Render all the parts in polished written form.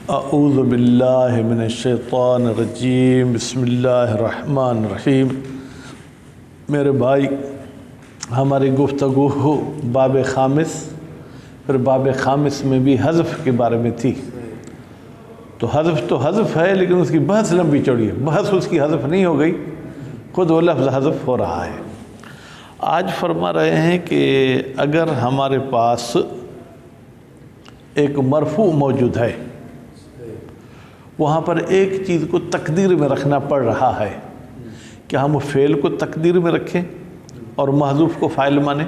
اعوذ باللہ من الشیطان الرجیم بسم اللہ الرحمن الرحیم۔ میرے بھائی، ہماری گفتگو باب خامس، پھر باب خامس میں بھی حذف کے بارے میں تھی۔ تو حذف ہے، لیکن اس کی بحث لمبی چوڑی ہے، بحث اس کی حذف نہیں ہو گئی، خود وہ لفظ حذف ہو رہا ہے۔ آج فرما رہے ہیں کہ اگر ہمارے پاس ایک مرفوع موجود ہے، وہاں پر ایک چیز کو تقدیر میں رکھنا پڑ رہا ہے، کہ ہم فعل کو تقدیر میں رکھیں اور محذوف کو فاعل مانیں،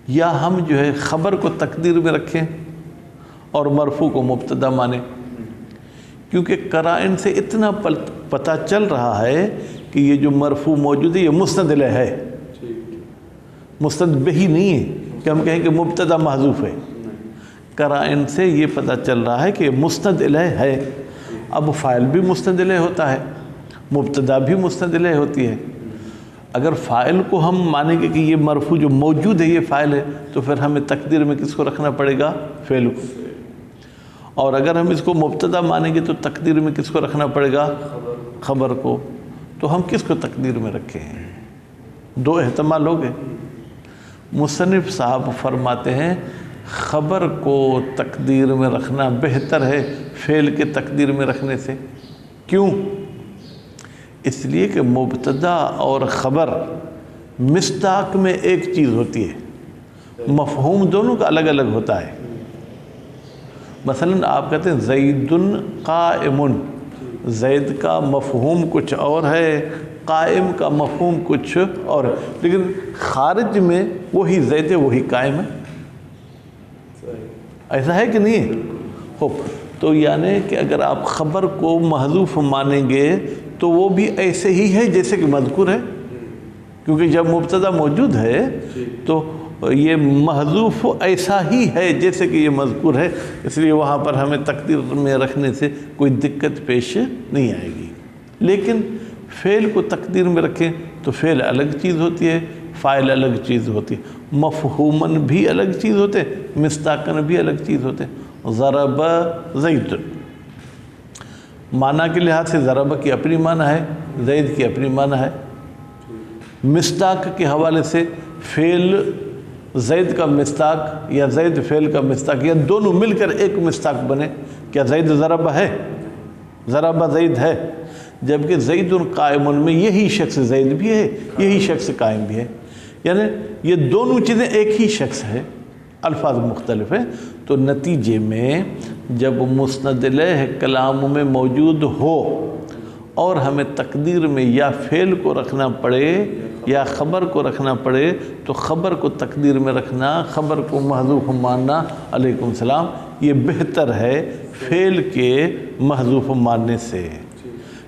یا ہم خبر کو تقدیر میں رکھیں اور مرفوع کو مبتدا مانیں۔ کیونکہ قرائن سے اتنا پتہ چل رہا ہے کہ یہ جو مرفوع موجود ہے یہ مسند الیہ ہے، مسند بہی نہیں ہے کہ ہم کہیں کہ مبتدا محذوف ہے۔ قرائن سے یہ پتہ چل رہا ہے کہ مسند الیہ ہے۔ اب فاعل بھی مسند الیہ ہوتا ہے، مبتدا بھی مسند الیہ ہوتی ہے۔ اگر فاعل کو ہم مانیں گے کہ یہ مرفوع جو موجود ہے یہ فاعل ہے، تو پھر ہمیں تقدیر میں کس کو رکھنا پڑے گا؟ فعل کو۔ اور اگر ہم اس کو مبتدا مانیں گے تو تقدیر میں کس کو رکھنا پڑے گا؟ خبر کو۔ تو ہم کس کو تقدیر میں رکھیں؟ دو احتمال ہو گئے۔ مصنف صاحب فرماتے ہیں خبر کو تقدیر میں رکھنا بہتر ہے فعل کے تقدیر میں رکھنے سے۔ کیوں؟ اس لیے کہ مبتدا اور خبر مصداق میں ایک چیز ہوتی ہے، مفہوم دونوں کا الگ الگ ہوتا ہے۔ مثلا آپ کہتے ہیں زید قائم، زید کا مفہوم کچھ اور ہے، قائم کا مفہوم کچھ اور ہے، لیکن خارج میں وہی زید ہے، وہی قائم ہے۔ ایسا ہے کہ نہیں ہے؟ خوب، تو یعنی کہ اگر آپ خبر کو محذوف مانیں گے تو وہ بھی ایسے ہی ہے جیسے کہ مذکور ہے، کیونکہ جب مبتدا موجود ہے تو یہ محذوف ایسا ہی ہے جیسے کہ یہ مذکور ہے، اس لیے وہاں پر ہمیں تقدیر میں رکھنے سے کوئی دقت پیش نہیں آئے گی۔ لیکن فعل کو تقدیر میں رکھیں تو فعل الگ چیز ہوتی ہے، فاعل الگ چیز ہوتی ہے، مفہوماً بھی الگ چیز ہوتے ہیں، مصداقاً بھی الگ چیز ہوتے ہیں۔ ضرب زید، معنی کے لحاظ سے ضرب کی اپنی معنی ہے، زید کی اپنی معنی ہے۔ مصداق کے حوالے سے فعل زید کا مصداق یا زید فعل کا مصداق، یا دونوں مل کر ایک مصداق بنے۔ کیا زید ضرب ہے؟ ضرب زید ہے، جبکہ زید قائم میں یہی شخص زید بھی ہے، یہی شخص قائم بھی ہے، یعنی یہ دونوں چیزیں ایک ہی شخص ہے، الفاظ مختلف ہیں۔ تو نتیجے میں جب مسند الیہ کلام میں موجود ہو اور ہمیں تقدیر میں یا فعل کو رکھنا پڑے یا خبر کو رکھنا پڑے تو خبر کو تقدیر میں رکھنا، خبر کو محذوف ماننا، علیکم السلام، یہ بہتر ہے فعل کے محذوف ماننے سے۔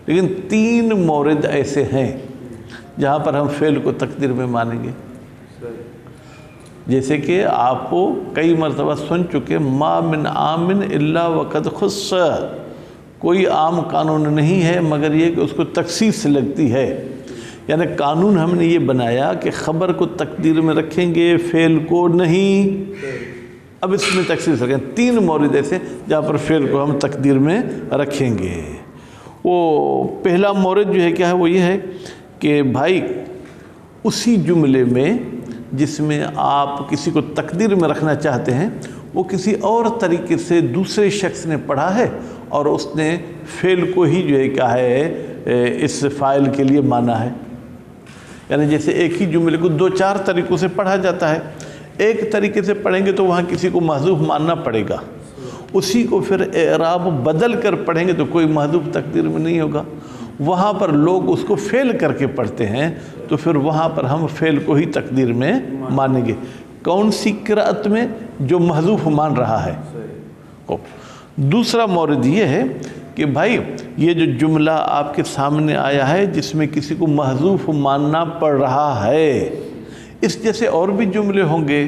لیکن تین مورد ایسے ہیں جہاں پر ہم فعل کو تقدیر میں مانیں گے، جیسے کہ آپ کو کئی مرتبہ سن چکے، ما من عام الا وقد خص، کوئی عام قانون نہیں ہے مگر یہ کہ اس کو تخصیص سے لگتی ہے، یعنی قانون ہم نے یہ بنایا کہ خبر کو تقدیر میں رکھیں گے، فعل کو نہیں۔ اب اس میں تخصیص رکھیں، تین مورد ایسے جہاں پر فعل کو ہم تقدیر میں رکھیں گے۔ وہ پہلا مورد کیا ہے، وہ یہ ہے کہ بھائی اسی جملے میں جس میں آپ کسی کو تقدیر میں رکھنا چاہتے ہیں، وہ کسی اور طریقے سے دوسرے شخص نے پڑھا ہے اور اس نے فعل کو ہی کیا ہے اس فاعل کے لیے مانا ہے۔ یعنی جیسے ایک ہی جملے کو دو چار طریقوں سے پڑھا جاتا ہے، ایک طریقے سے پڑھیں گے تو وہاں کسی کو محذوف ماننا پڑے گا، اسی کو پھر اعراب بدل کر پڑھیں گے تو کوئی محذوف تقدیر میں نہیں ہوگا۔ وہاں پر لوگ اس کو فعل کر کے پڑھتے ہیں تو پھر وہاں پر ہم فعل کو ہی تقدیر میں مانیں گے۔ کون سی قرأت میں؟ جو محذوف مان رہا ہے۔ دوسرا مورد یہ ہے کہ بھائی یہ جو جملہ آپ کے سامنے آیا ہے جس میں کسی کو محذوف ماننا پڑ رہا ہے، اس جیسے اور بھی جملے ہوں گے،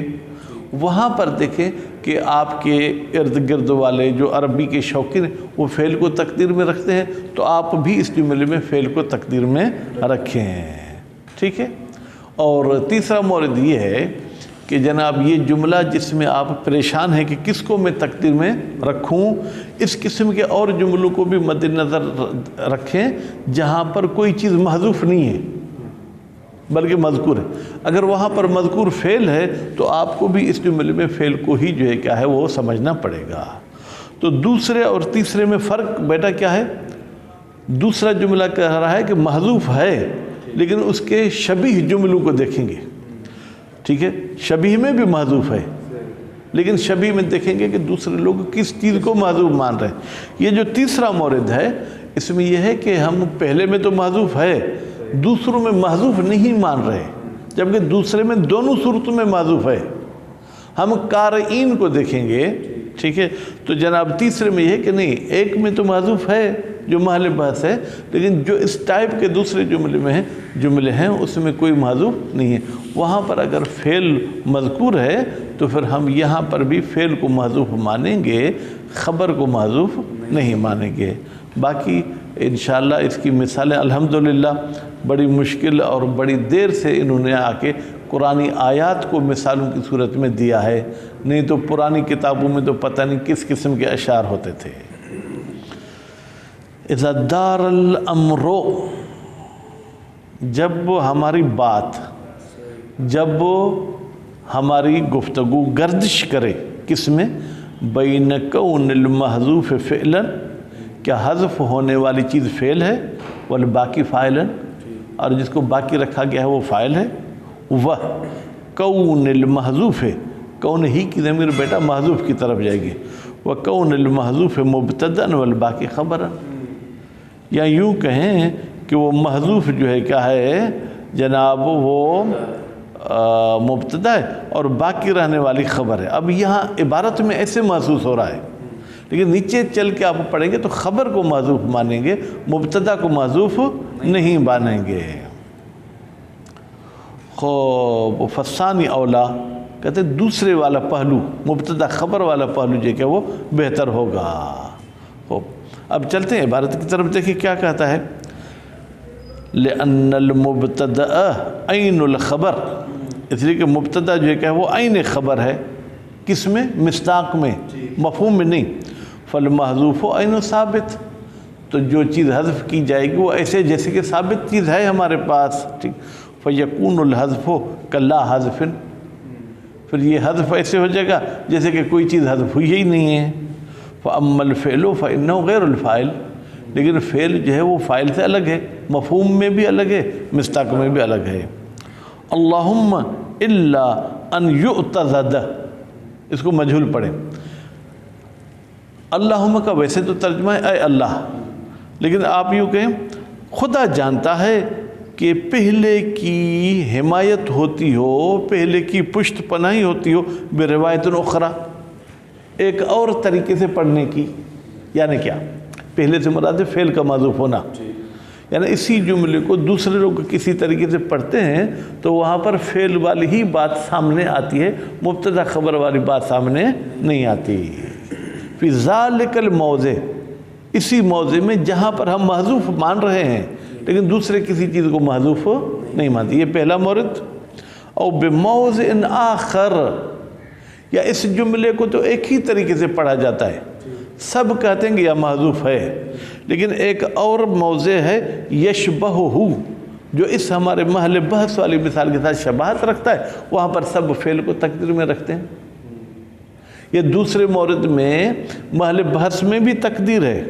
وہاں پر دیکھیں کہ آپ کے ارد گرد والے جو عربی کے شوقین ہیں وہ فعل کو تقدیر میں رکھتے ہیں، تو آپ بھی اس جملے میں فعل کو تقدیر میں رکھیں، ٹھیک ہے۔ اور تیسرا مورد یہ ہے کہ جناب یہ جملہ جس میں آپ پریشان ہیں کہ کس کو میں تقدیر میں رکھوں، اس قسم کے اور جملوں کو بھی مد نظر رکھیں جہاں پر کوئی چیز محذوف نہیں ہے بلکہ مذکور ہے۔ اگر وہاں پر مذکور فعل ہے تو آپ کو بھی اس جملے میں فعل کو ہی جو ہے کیا ہے وہ سمجھنا پڑے گا۔ تو دوسرے اور تیسرے میں فرق بیٹا کیا ہے؟ دوسرا جملہ کہہ رہا ہے کہ محذوف ہے لیکن اس کے شبیہ جملوں کو دیکھیں گے، ٹھیک ہے، شبیہ میں بھی محذوف ہے لیکن شبیہ میں دیکھیں گے کہ دوسرے لوگ کس چیز کو محذوف مان رہے ہیں۔ یہ جو تیسرا مورد ہے اس میں یہ ہے کہ ہم پہلے میں تو محذوف ہے، دوسروں میں محذوف نہیں مان رہے، جبکہ دوسرے میں دونوں صورتوں میں محذوف ہے۔ ہم قارئین کو دیکھیں گے، ٹھیک ہے، تو جناب تیسرے میں یہ ہے کہ نہیں، ایک میں تو محذوف ہے جو محل بحث ہے، لیکن جو اس ٹائپ کے دوسرے جملے ہیں اس میں کوئی محذوف نہیں ہے۔ وہاں پر اگر فعل مذکور ہے تو پھر ہم یہاں پر بھی فعل کو محذوف مانیں گے، خبر کو محذوف نہیں مانیں گے۔ باقی انشاءاللہ اس کی مثالیں الحمدللہ بڑی مشکل اور بڑی دیر سے انہوں نے آ کے قرآنی آیات کو مثالوں کی صورت میں دیا ہے، نہیں تو پرانی کتابوں میں تو پتہ نہیں کس قسم کے اشعار ہوتے تھے۔ اذا دار الامر، جب ہماری بات، جب ہماری گفتگو گردش کرے، کس میں؟ بین کون المحذوف فعلا، کیا حذف ہونے والی چیز فعل ہے، والباقی فاعلا، اور جس کو باقی رکھا گیا ہے وہ فاعل ہے، وہ کون المحذوف ہے، کون ہی کی ضمیر بیٹا محذوف کی طرف جائے گی، وہ کون المحذوف مبتدأ والباقی خبرا، یا یوں کہیں کہ وہ محذوف جو ہے کیا ہے جناب وہ مبتدا ہے اور باقی رہنے والی خبر ہے۔ اب یہاں عبارت میں ایسے محسوس ہو رہا ہے لیکن نیچے چل کے آپ پڑھیں گے تو خبر کو محذوف مانیں گے، مبتدا کو محذوف نہیں مانیں گے۔ خوب فثانی اولا، کہتے ہیں دوسرے والا پہلو، مبتدا خبر والا پہلو جو کہ وہ بہتر ہوگا۔ خوب اب چلتے ہیں عبارت کی طرف، دیکھیں کیا کہتا ہے۔ لأن المبتدأ عین الخبر، اس لیے کہ مبتدا جو ہے کہ وہ عین خبر ہے، کس میں؟ مصداق میں، مفہوم میں نہیں۔ فالمحذوف عین ثابت، تو جو چیز حذف کی جائے گی وہ ایسے جیسے کہ ثابت چیز ہے ہمارے پاس، ٹھیک۔ فیکون الحذف کلا حذف، پھر یہ حذف ایسے ہو جائے گا جیسے کہ کوئی چیز حذف ہوئی ہی نہیں ہے۔ فَأَمَّا الْفِعْلُ فَإِنَّهُ غَيْرُ الْفَاعِلِ، لیکن فعل جو ہے وہ فاعل سے الگ ہے، مفہوم میں بھی الگ ہے، مصداق میں بھی الگ ہے۔ اللہم الا ان یعتضد، اس کو مجہول پڑھیں۔ اللہم کا ویسے تو ترجمہ ہے اے اللہ، لیکن آپ یوں کہیں خدا جانتا ہے کہ پہلے کی حمایت ہوتی ہو، پہلے کی پشت پناہی ہوتی ہو بروایت اخرى، ایک اور طریقے سے پڑھنے کی، یعنی کیا؟ پہلے سے مراد فعل کا محذوف ہونا، یعنی اسی جملے کو دوسرے لوگ کسی طریقے سے پڑھتے ہیں تو وہاں پر فعل والی ہی بات سامنے آتی ہے، مبتدا خبر والی بات سامنے نہیں آتی۔ فی ذالک الموضع، اسی موضع میں جہاں پر ہم محذوف مان رہے ہیں لیکن دوسرے کسی چیز کو محذوف نہیں مانتے، یہ پہلا مورد۔ او بموضع آخر، یا اس جملے کو تو ایک ہی طریقے سے پڑھا جاتا ہے، سب کہتے ہیں کہ یہ محذوف ہے، لیکن ایک اور موضع ہے یشبہہ، جو اس ہمارے محل بحث والی مثال کے ساتھ شباہت رکھتا ہے، وہاں پر سب فعل کو تقدیر میں رکھتے ہیں۔ یہ دوسرے مورد میں محل بحث میں بھی تقدیر ہے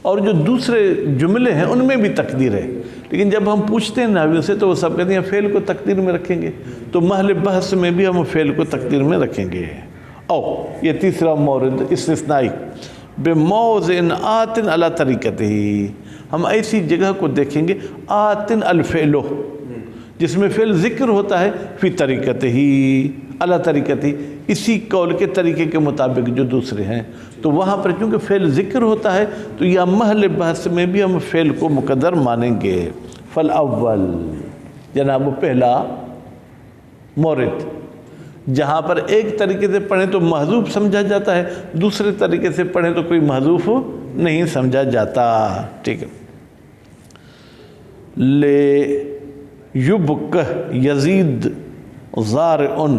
اور جو دوسرے جملے ہیں ان میں بھی تقدیر ہے، لیکن جب ہم پوچھتے ہیں نحویوں سے تو وہ سب کہتے ہیں فعل کو تقدیر میں رکھیں گے، تو محل بحث میں بھی ہم فعل کو تقدیر میں رکھیں گے۔ او یہ تیسرا مورد استثنائی، بموضع آت علی طریقتہ، ہم ایسی جگہ کو دیکھیں گے آت الفعل، جس میں فعل ذکر ہوتا ہے، فی طریقتہ علی طریقتہ، اسی قول کے طریقے کے مطابق جو دوسرے ہیں، تو وہاں پر چونکہ فعل ذکر ہوتا ہے تو یہ محل بحث میں بھی ہم فعل کو مقدر مانیں گے۔ فالاول، جناب پہلا مورد، جہاں پر ایک طریقے سے پڑھیں تو محذوف سمجھا جاتا ہے، دوسرے طریقے سے پڑھیں تو کوئی محذوف نہیں سمجھا جاتا، ٹھیک ہے۔ لے یبکہ یزید زارعن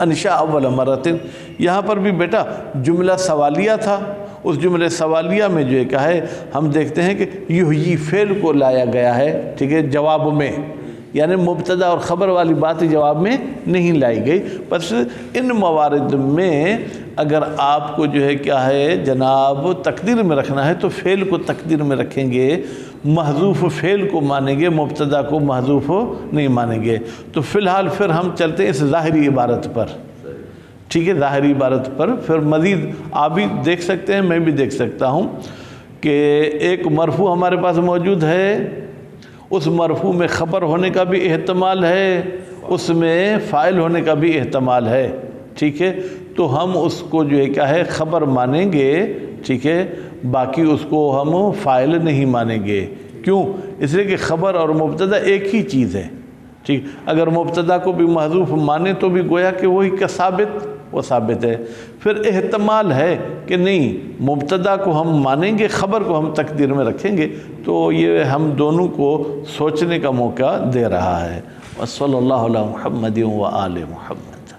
انشاء اول مرتن، یہاں پر بھی بیٹا جملہ سوالیہ تھا، اس جملے سوالیہ میں جو ہے کیا ہے ہم دیکھتے ہیں کہ یحیی فعل کو لایا گیا ہے، ٹھیک ہے، جواب میں، یعنی مبتدا اور خبر والی بات جواب میں نہیں لائی گئی۔ بس ان موارد میں اگر آپ کو جو ہے کیا ہے جناب تقدیر میں رکھنا ہے تو فعل کو تقدیر میں رکھیں گے، محذوف فعل کو مانیں گے، مبتدا کو محذوف نہیں مانیں گے۔ تو فی الحال پھر ہم چلتے ہیں اس ظاہری عبارت پر، ٹھیک ہے، ظاہری عبارت پر پھر مزید آپ بھی دیکھ سکتے ہیں، میں بھی دیکھ سکتا ہوں کہ ایک مرفوع ہمارے پاس موجود ہے، اس مرفوع میں خبر ہونے کا بھی احتمال ہے، اس میں فاعل ہونے کا بھی احتمال ہے، ٹھیک ہے، تو ہم اس کو جو ہے کیا ہے خبر مانیں گے، ٹھیک ہے، باقی اس کو ہم فاعل نہیں مانیں گے۔ کیوں؟ اس لیے کہ خبر اور مبتدا ایک ہی چیز ہے، ٹھیک، اگر مبتدا کو بھی محذوف مانیں تو بھی گویا کہ وہی کا ثابت وہ ثابت ہے۔ پھر احتمال ہے کہ نہیں مبتدا کو ہم مانیں گے، خبر کو ہم تقدیر میں رکھیں گے، تو یہ ہم دونوں کو سوچنے کا موقع دے رہا ہے۔ وصلی اللہ علی محمد و آل محمد۔